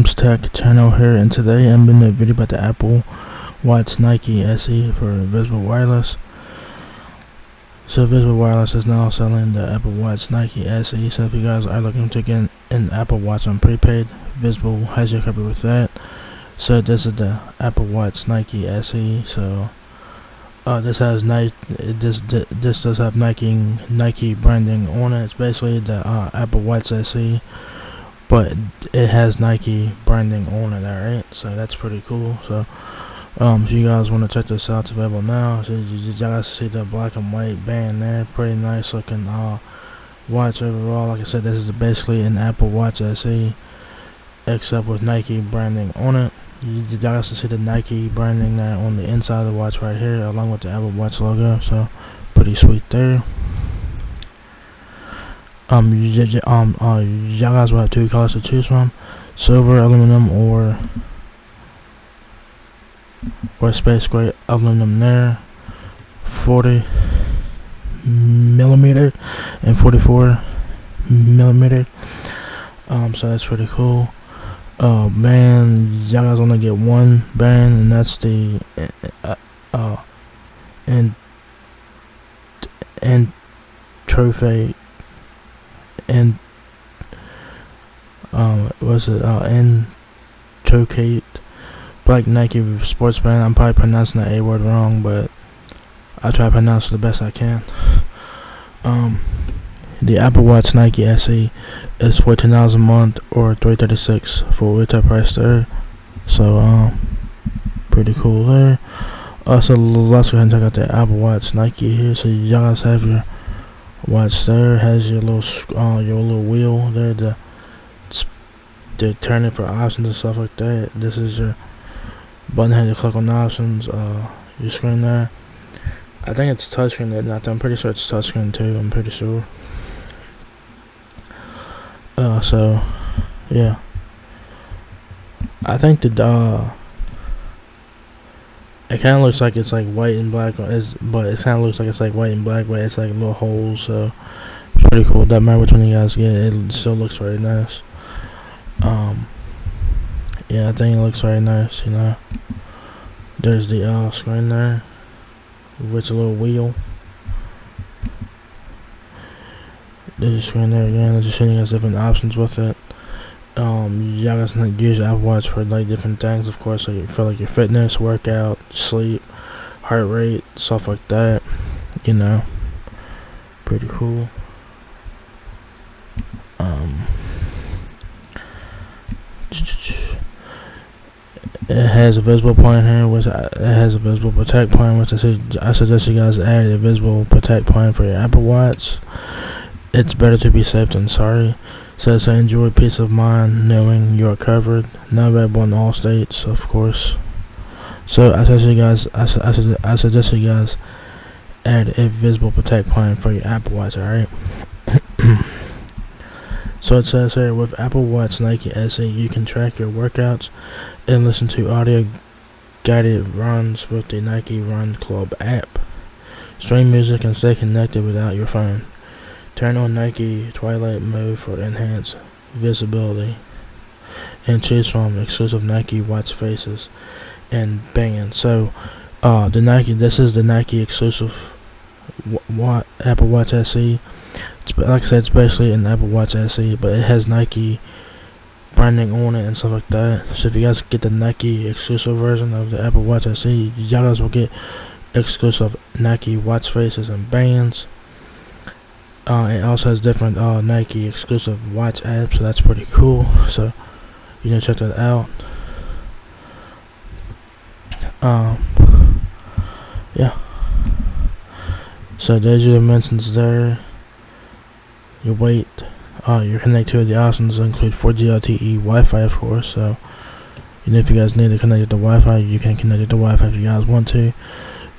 Arms Tech channel here, and today I'm in a video about the Apple Watch Nike SE for Visible Wireless. So Visible Wireless is now selling the Apple Watch Nike SE, so if you guys are looking to get an Apple Watch on prepaid, Visible has you covered with that. So this is the Apple Watch Nike SE. So this has this does have Nike branding on it. It's basically the Apple Watch SE, but it has Nike branding on it. Alright, so that's pretty cool. So if you guys want to check this out, it's available now. So you guys see the black and white band there, pretty nice looking watch overall. Like I said, this is basically an Apple Watch SE except with Nike branding on it. You guys can see the Nike branding there on the inside of the watch right here, along with the Apple Watch logo. So pretty sweet there. You guys will have two colors to choose from: silver, aluminum, or space gray aluminum there. 40 millimeter and 44 millimeter. So that's pretty cool. Band, y'all guys only get one band, and that's the trophy and Trocate black Nike sports band. I'm probably pronouncing the A word wrong, but I try to pronounce it the best I can. The Apple Watch Nike SE is $14 a month or $336 for retail price there. So pretty cool there. So let's go ahead and check out the Apple Watch Nike here. So you guys have your watch there. Has your little wheel there to turn it for options and stuff like that. This is your button head to click on the options. Your screen there. I think it's touchscreen. I'm pretty sure it's touchscreen too. I'm pretty sure. So yeah, I think it kind of looks like it's like white and black, but it kind of looks like it's like white and black, but it's like little holes. So it's pretty cool. Doesn't matter which one you guys get, it still looks very nice. Yeah, I think it looks very nice. You know, there's the screen there with a little wheel. There's a screen there again. It's just showing you guys different options with it. You guys can use your Apple Watch for like different things, of course, like for like your fitness, workout, sleep, heart rate, stuff like that. You know, pretty cool. It has a visible point here, which it has a visible protect point, which I suggest you guys add a visible protect point for your Apple Watch. It's better to be safe than sorry. Says to enjoy peace of mind knowing you're covered. Not available in all states, of course. So I suggest you guys add a visible protect point for your Apple Watch. Alright. So it says here, with Apple Watch Nike SE, you can track your workouts and listen to audio guided runs with the Nike Run Club app. Stream music and stay connected without your phone. Turn on Nike Twilight mode for enhanced visibility, and choose from exclusive Nike watch faces and bands. So this is the Nike exclusive Apple Watch SE. Like I said, it's basically an Apple Watch SE, but it has Nike branding on it and stuff like that. So if you guys get the Nike exclusive version of the Apple Watch SE, you guys will get exclusive Nike watch faces and bands. It also has different Nike exclusive watch apps, so that's pretty cool. So you can check that out. Yeah. So there's your dimensions there. Your weight. Your connectivity the options include 4G LTE, Wi-Fi, of course. So if you guys need to connect it to Wi-Fi, you can connect it to Wi-Fi if you guys want to.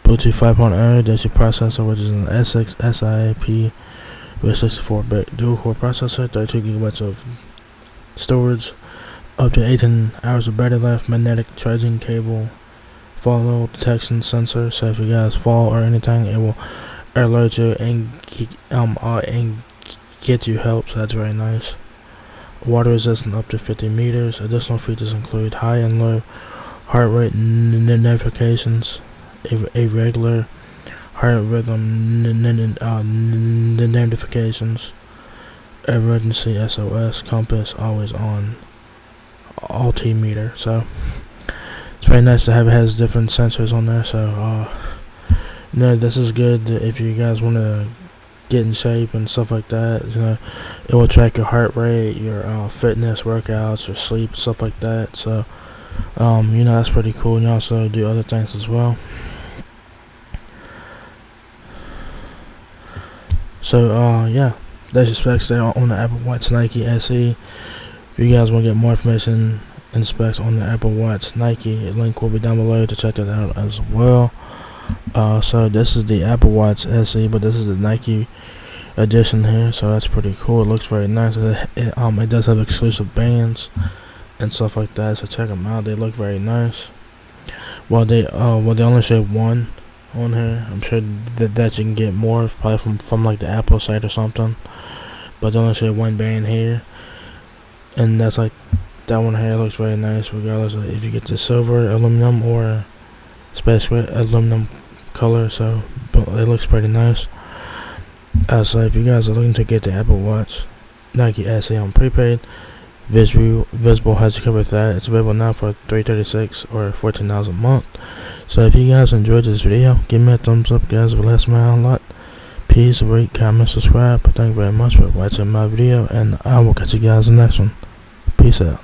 Bluetooth 5.0. There's your processor, which is an S6 SIP with 64-bit dual-core processor, 32 gigabytes of storage, up to 18 hours of battery life, magnetic charging cable, fall detection sensor. So if you guys fall or anything, it will alert you and get you help. So that's very nice. water resistant up to 50 meters. Additional features include high and low heart rate notifications, irregular heart rhythm notifications, emergency SOS, compass, always on, altimeter. So it's very nice to have. It has different sensors on there. So this is good if you guys want to get in shape and stuff like that. It will track your heart rate, your fitness, workouts, your sleep, stuff like that. So that's pretty cool. And you also do other things as well. So yeah, that's your specs there on the Apple Watch Nike SE. If you guys want to get more information and specs on the Apple Watch Nike, a link will be down below to check that out as well. So this is the Apple Watch SE, but this is the Nike edition here, so that's pretty cool. It looks very nice. It does have exclusive bands and stuff like that, so check them out. They look very nice. Well, they only show one on here. I'm sure that you can get more, probably from like the Apple site or something, but they only show one band here, and that's like that one here. Looks very nice, regardless of if you get the silver, aluminum, or space gray aluminum color. So it looks pretty nice. So if you guys are looking to get the Apple Watch Nike SE on prepaid, Visible has you covered that. It's available now for $336 or $14 a month. So if you guys enjoyed this video, give me a thumbs up, guys. If it lets me out a lot, please rate, comment, subscribe. Thank you very much for watching my video, and I will catch you guys in the next one. Peace out.